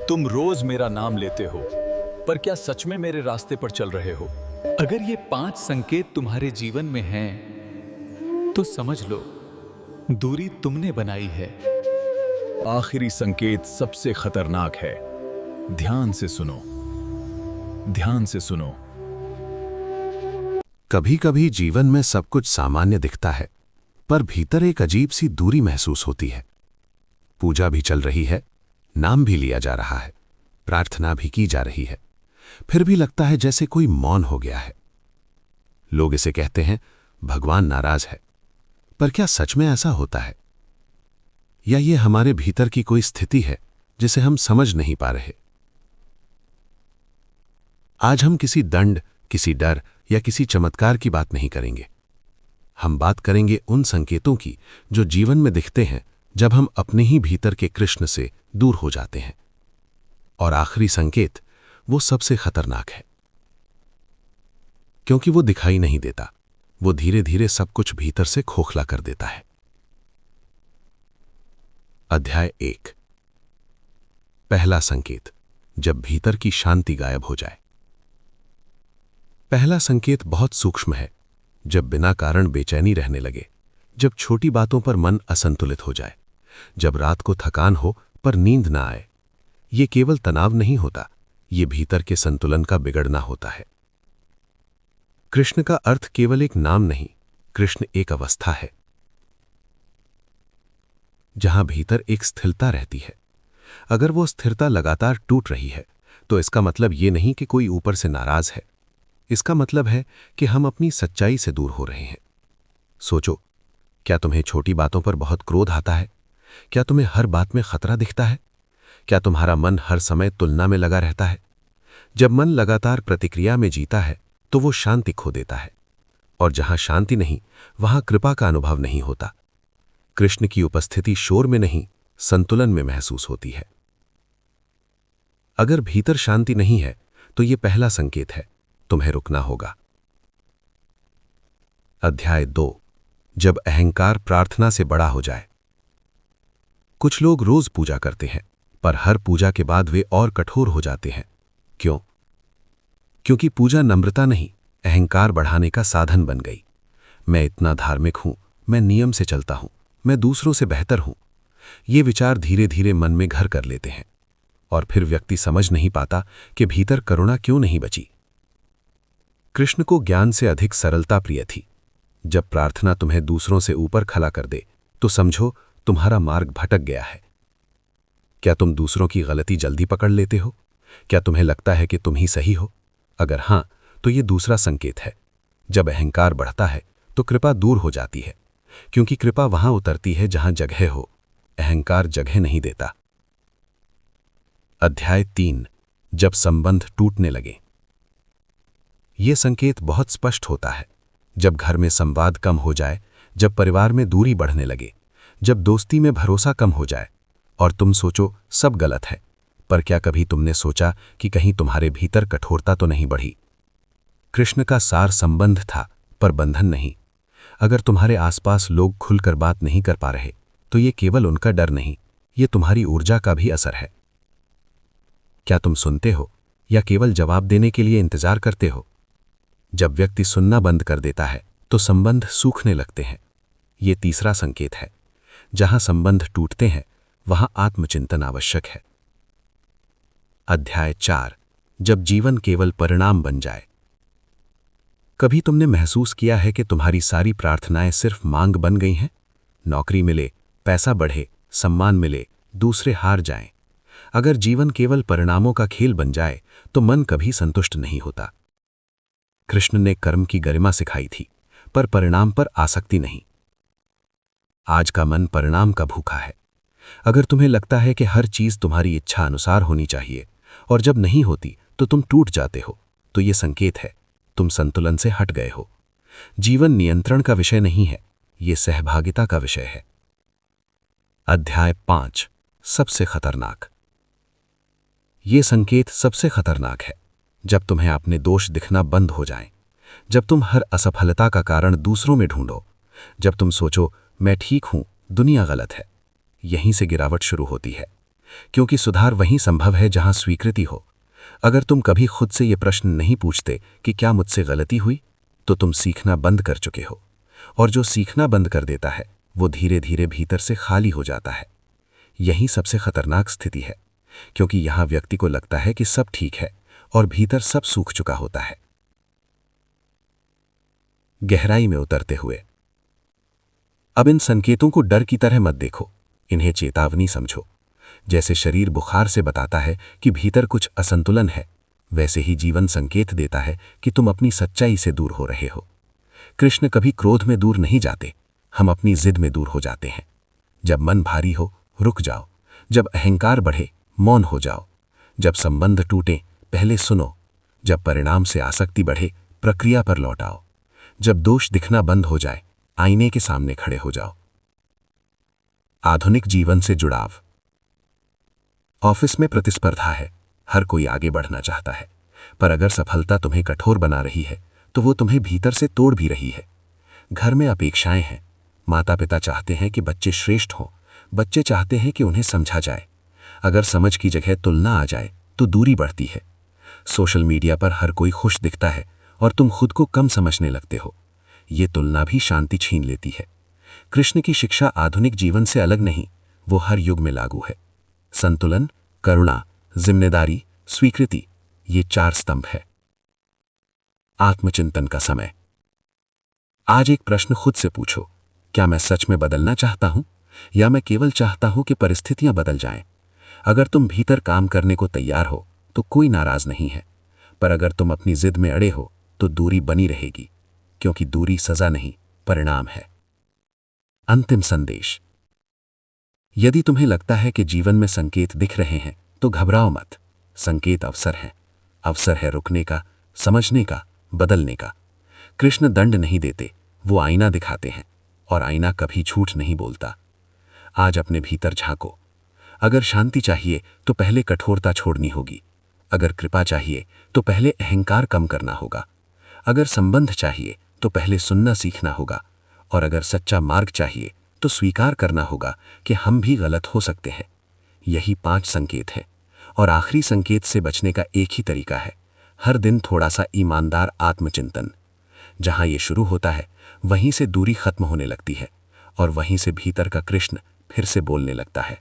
तुम रोज मेरा नाम लेते हो, पर क्या सच में मेरे रास्ते पर चल रहे हो? अगर ये 5 संकेत तुम्हारे जीवन में हैं, तो समझ लो दूरी तुमने बनाई है। आखिरी संकेत सबसे खतरनाक है। ध्यान से सुनो, ध्यान से सुनो। कभी कभी जीवन में सब कुछ सामान्य दिखता है, पर भीतर एक अजीब सी दूरी महसूस होती है। पूजा भी चल रही है, नाम भी लिया जा रहा है, प्रार्थना भी की जा रही है, फिर भी लगता है जैसे कोई मौन हो गया है। लोग इसे कहते हैं भगवान नाराज है, पर क्या सच में ऐसा होता है? या ये हमारे भीतर की कोई स्थिति है जिसे हम समझ नहीं पा रहे? आज हम किसी दंड, किसी डर या किसी चमत्कार की बात नहीं करेंगे। हम बात करेंगे उन संकेतों की जो जीवन में दिखते हैं जब हम अपने ही भीतर के कृष्ण से दूर हो जाते हैं। और आखिरी संकेत वो सबसे खतरनाक है, क्योंकि वो दिखाई नहीं देता, वो धीरे धीरे सब कुछ भीतर से खोखला कर देता है। अध्याय 1। पहला संकेत, जब भीतर की शांति गायब हो जाए। पहला संकेत बहुत सूक्ष्म है। जब बिना कारण बेचैनी रहने लगे, जब छोटी बातों पर मन असंतुलित हो जाए, जब रात को थकान हो पर नींद ना आए। ये केवल तनाव नहीं होता, ये भीतर के संतुलन का बिगड़ना होता है। कृष्ण का अर्थ केवल एक नाम नहीं, कृष्ण एक अवस्था है जहां भीतर एक स्थिरता रहती है। अगर वो स्थिरता लगातार टूट रही है, तो इसका मतलब ये नहीं कि कोई ऊपर से नाराज है। इसका मतलब है कि हम अपनी सच्चाई से दूर हो रहे हैं। सोचो, क्या तुम्हें छोटी बातों पर बहुत क्रोध आता है? क्या तुम्हें हर बात में खतरा दिखता है? क्या तुम्हारा मन हर समय तुलना में लगा रहता है? जब मन लगातार प्रतिक्रिया में जीता है, तो वो शांति खो देता है। और जहां शांति नहीं, वहां कृपा का अनुभव नहीं होता। कृष्ण की उपस्थिति शोर में नहीं, संतुलन में महसूस होती है। अगर भीतर शांति नहीं है, तो यह पहला संकेत है, तुम्हें रुकना होगा। अध्याय 2। जब अहंकार प्रार्थना से बड़ा हो जाए। कुछ लोग रोज पूजा करते हैं, पर हर पूजा के बाद वे और कठोर हो जाते हैं। क्यों? क्योंकि पूजा नम्रता नहीं, अहंकार बढ़ाने का साधन बन गई। मैं इतना धार्मिक हूं, मैं नियम से चलता हूं, मैं दूसरों से बेहतर हूं। ये विचार धीरे धीरे मन में घर कर लेते हैं, और फिर व्यक्ति समझ नहीं पाता कि भीतर करुणा क्यों नहीं बची। कृष्ण को ज्ञान से अधिक सरलता प्रिय थी। जब प्रार्थना तुम्हें दूसरों से ऊपर खड़ा कर दे, तो समझो तुम्हारा मार्ग भटक गया है। क्या तुम दूसरों की गलती जल्दी पकड़ लेते हो? क्या तुम्हें लगता है कि तुम ही सही हो? अगर हां, तो यह दूसरा संकेत है। जब अहंकार बढ़ता है, तो कृपा दूर हो जाती है, क्योंकि कृपा वहां उतरती है जहां जगह हो, अहंकार जगह नहीं देता। अध्याय 3। जब संबंध टूटने लगे। यह संकेत बहुत स्पष्ट होता है। जब घर में संवाद कम हो जाए, जब परिवार में दूरी बढ़ने लगे, जब दोस्ती में भरोसा कम हो जाए, और तुम सोचो सब गलत है, पर क्या कभी तुमने सोचा कि कहीं तुम्हारे भीतर कठोरता तो नहीं बढ़ी? कृष्ण का सार संबंध था, पर बंधन नहीं। अगर तुम्हारे आसपास लोग खुलकर बात नहीं कर पा रहे, तो ये केवल उनका डर नहीं, ये तुम्हारी ऊर्जा का भी असर है। क्या तुम सुनते हो, या केवल जवाब देने के लिए इंतजार करते हो? जब व्यक्ति सुनना बंद कर देता है, तो संबंध सूखने लगते हैं। ये तीसरा संकेत है। जहां संबंध टूटते हैं, वहां आत्मचिंतन आवश्यक है। अध्याय 4। जब जीवन केवल परिणाम बन जाए। कभी तुमने महसूस किया है कि तुम्हारी सारी प्रार्थनाएं सिर्फ मांग बन गई हैं? नौकरी मिले, पैसा बढ़े, सम्मान मिले, दूसरे हार जाएं। अगर जीवन केवल परिणामों का खेल बन जाए, तो मन कभी संतुष्ट नहीं होता। कृष्ण ने कर्म की गरिमा सिखाई थी, पर परिणाम पर आसक्ति नहीं। आज का मन परिणाम का भूखा है। अगर तुम्हें लगता है कि हर चीज तुम्हारी इच्छा अनुसार होनी चाहिए, और जब नहीं होती तो तुम टूट जाते हो, तो यह संकेत है तुम संतुलन से हट गए हो। जीवन नियंत्रण का विषय नहीं है, यह सहभागिता का विषय है। अध्याय 5। सबसे खतरनाक। यह संकेत सबसे खतरनाक है। जब तुम्हें अपने दोष दिखना बंद हो जाएं, जब तुम हर असफलता का कारण दूसरों में ढूंढो, जब तुम सोचो मैं ठीक हूं, दुनिया गलत है, यहीं से गिरावट शुरू होती है। क्योंकि सुधार वहीं संभव है जहां स्वीकृति हो। अगर तुम कभी खुद से ये प्रश्न नहीं पूछते कि क्या मुझसे गलती हुई, तो तुम सीखना बंद कर चुके हो। और जो सीखना बंद कर देता है वो धीरे धीरे भीतर से खाली हो जाता है। यही सबसे खतरनाक स्थिति है, क्योंकि यहां व्यक्ति को लगता है कि सब ठीक है और भीतर सब सूख चुका होता है। गहराई में उतरते हुए, अब इन संकेतों को डर की तरह मत देखो, इन्हें चेतावनी समझो। जैसे शरीर बुखार से बताता है कि भीतर कुछ असंतुलन है, वैसे ही जीवन संकेत देता है कि तुम अपनी सच्चाई से दूर हो रहे हो। कृष्ण कभी क्रोध में दूर नहीं जाते, हम अपनी जिद में दूर हो जाते हैं। जब मन भारी हो, रुक जाओ। जब अहंकार बढ़े, मौन हो जाओ। जब संबंध टूटे, पहले सुनो। जब परिणाम से आसक्ति बढ़े, प्रक्रिया पर लौट आओ। जब दोष दिखना बंद हो जाए, आईने के सामने खड़े हो जाओ। आधुनिक जीवन से जुड़ाव। ऑफिस में प्रतिस्पर्धा है, हर कोई आगे बढ़ना चाहता है, पर अगर सफलता तुम्हें कठोर बना रही है तो वो तुम्हें भीतर से तोड़ भी रही है। घर में अपेक्षाएं हैं, माता पिता चाहते हैं कि बच्चे श्रेष्ठ हों, बच्चे चाहते हैं कि उन्हें समझा जाए। अगर समझ की जगह तुलना आ जाए तो दूरी बढ़ती है। सोशल मीडिया पर हर कोई खुश दिखता है और तुम खुद को कम समझने लगते हो। ये तुलना भी शांति छीन लेती है। कृष्ण की शिक्षा आधुनिक जीवन से अलग नहीं, वो हर युग में लागू है। संतुलन, करुणा, जिम्मेदारी, स्वीकृति, ये 4 स्तंभ है। आत्मचिंतन का समय। आज एक प्रश्न खुद से पूछो, क्या मैं सच में बदलना चाहता हूं या मैं केवल चाहता हूं कि परिस्थितियां बदल जाएं? अगर तुम भीतर काम करने को तैयार हो तो कोई नाराज नहीं है, पर अगर तुम अपनी जिद में अड़े हो तो दूरी बनी रहेगी, क्योंकि दूरी सजा नहीं, परिणाम है। अंतिम संदेश। यदि तुम्हें लगता है कि जीवन में संकेत दिख रहे हैं तो घबराओ मत। संकेत अवसर हैं, अवसर है रुकने का, समझने का, बदलने का। कृष्ण दंड नहीं देते, वो आईना दिखाते हैं, और आईना कभी झूठ नहीं बोलता। आज अपने भीतर झांको। अगर शांति चाहिए तो पहले कठोरता छोड़नी होगी। अगर कृपा चाहिए तो पहले अहंकार कम करना होगा। अगर संबंध चाहिए तो पहले सुनना सीखना होगा। और अगर सच्चा मार्ग चाहिए तो स्वीकार करना होगा कि हम भी गलत हो सकते हैं। यही 5 संकेत हैं, और आखिरी संकेत से बचने का एक ही तरीका है, हर दिन थोड़ा सा ईमानदार आत्मचिंतन। जहां ये शुरू होता है वहीं से दूरी खत्म होने लगती है, और वहीं से भीतर का कृष्ण फिर से बोलने लगता है।